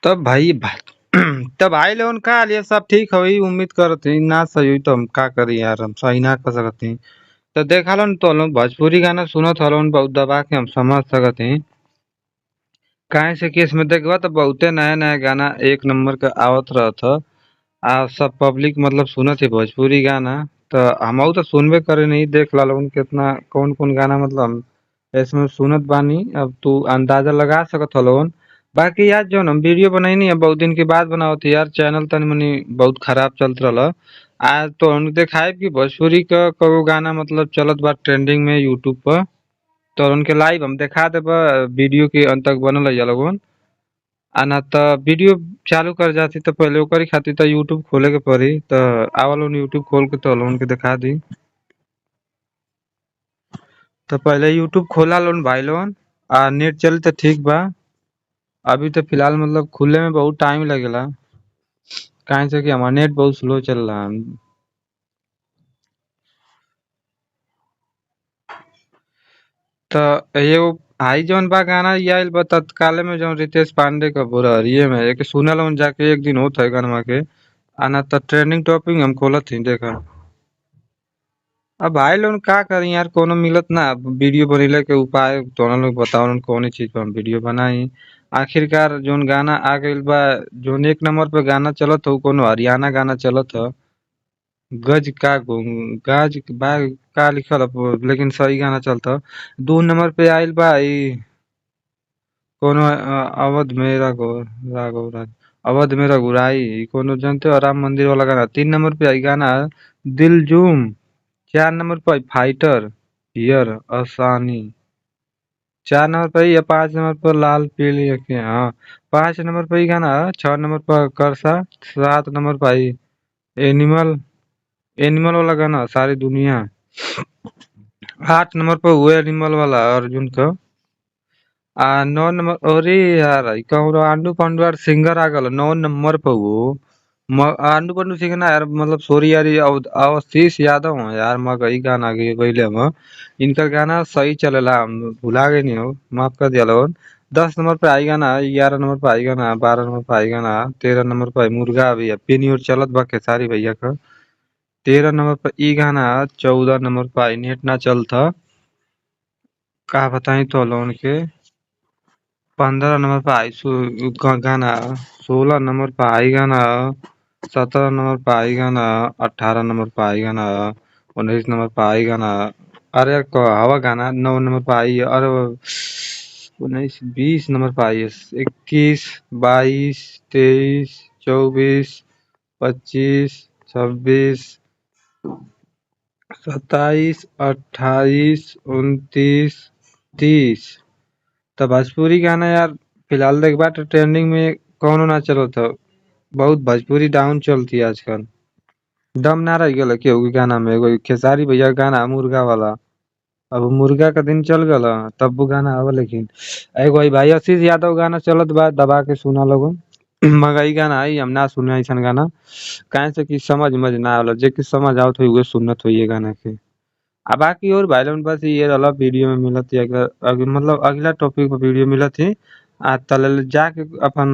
तब भाई तब भाई लोगन का लिए सब ठीक होई उम्मीद करत हई ना सही हुई तो हम का करी यार हम सही ना कर सकत हई। तो देखा लो तो लोग भोजपुरी गाना सुनत हलन बहुत दबा के हम समझ सकत हई। काहे से कि इसमें देखबा तो बहुते नया नया गाना एक नंबर का आवत रहत ह। आ सब पब्लिक मतलब सुनत है भोजपुरी गाना। तो हमहू तो सुनबे करे नहीं देख ला लोगन कितना कौन कौन गाना मतलब हम इसमें सुनत बानी अब तू अंदाजा लगा सकत हलोन। बाकी यार जो हम वीडियो बनाई है बहुत दिन के बाद बनावत है यार चैनल तनी मनी बहुत खराब चलत रहल। आज तो हम देखाए कि भोजपुरी का कगो गाना मतलब चलत बा ट्रेंडिंग में यूट्यूब पर। तो उनके लाइव हम दिखा देबा वीडियो के अंत तक बनल है लोगन। आ ना तो वीडियो चालू कर जाती तो पहले ओकरी खातिर तो यूट्यूब खोले के पड़ी तो आवल उन यूट्यूब खोल के तो लोन के दिखा दी। तो पहले यूट्यूब खोला लोन भाई लोन आ नेट चले तो ठीक बा। अभी तो फिलहाल मतलब खुले में बहुत टाइम लगेला। काहे से कि हमारा नेट बहुत स्लो चल रहा है। तो एगो आई जौन बा गाना ई आइल बा तत्काले में जौन रितेश पांडे का बुरहरिये में एक सुनल हूँ जाके एक दिन होत है गाना के। आना तो ट्रेंडिंग टॉपिक हम खोलत ही देखा। अब भाई लोग का करी यार कोनो मिलत ना वीडियो बनेले के उपाय तो लोग बताओ कौन चीज पर हम वीडियो बनाई। आखिरकार जोन गाना आ गइल बा जोन एक नंबर पे गाना चलत हो कोनो हरियाणा गाना चलत ह। गज का गाज बा का लिखल लेकिन सही गाना चलता। दो नंबर पे आइल बा ई कोनो अवध में राघव राज अवध में रघुराई ई कोनो जनते हो राम मंदिर वाला गाना। तीन नंबर पे आई गाना दिल जूम। चार नंबर पर फाइटर हियर आसानी। चार नंबर पर या पांच नंबर पर लाल पीली आंखें हाँ। पांच नंबर पर ही गाना छह नंबर पर करसा। सात नंबर पर आई एनिमल एनिमल वाला गाना सारी दुनिया। आठ नंबर पर हुए एनिमल वाला अर्जुन का। नौ नंबर अरे यार ई कहूँ आंडू पांडू यार सिंगर आ गल नौ नंबर पर वो आंडू पांडू सिंगर ना यार मतलब सॉरी यार ये अवधेश यादव हूँ यार मगही गाना गे गईले हम। इनका गाना सही चलेला हम भुला गए नहीं हो माफ कर दिया लोगन। 10 नंबर पे आई गाना 11 नंबर पे आई गाना 12 नंबर पे आई गाना 13 नंबर पे आई मुर्गा अभी पिनी और चलत बा खेसारी भैया का। 13 नंबर पे ई गाना 14 नंबर पे आई नेट ना चलता। का बताई तो लोगन के। 15 नंबर पे आई गाना 16 नंबर पे आई गाना 17 नंबर पे आई गाना 18 नंबर पे आई गाना 19 नंबर पे आई गाना। अरे हवा गाना 9 नंबर पे आई अरे 19 20 नंबर पे आई 21 22 23 24 27 28 29 30। तो भोजपुरी गाना यार फिलहाल देख बात ट्रेंडिंग में कौनो ना चलो तो बहुत भोजपुरी डाउन चलती है आजकल। दम ना रह गया केहू के गाना में एगो खेसारी भैया का गाना मुर्गा वाला। अब मुर्गा का दिन चल गल तब वो गाना आवा लेकिन एगो ई भाई आशीष यादव गाना चलत बा दबा के सुना लोगन। मगही गाना आई हम ना सुने ऐसा गाना। काहे से कि समझ मज ना आवला जे कि समझ आवत हुई उहे सुनत हुई ये गाना के। आ बाकी और भाई लोगन बस ये वाला वीडियो में मिलत है मतलब अगला टॉपिक पर वीडियो मिलत है। आ तले जाके अपन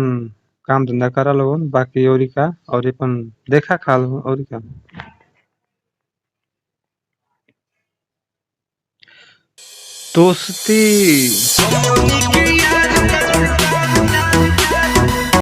काम धंधा करा लोगन बाकी और का और अपन देखा खा लो और का। दोस्ती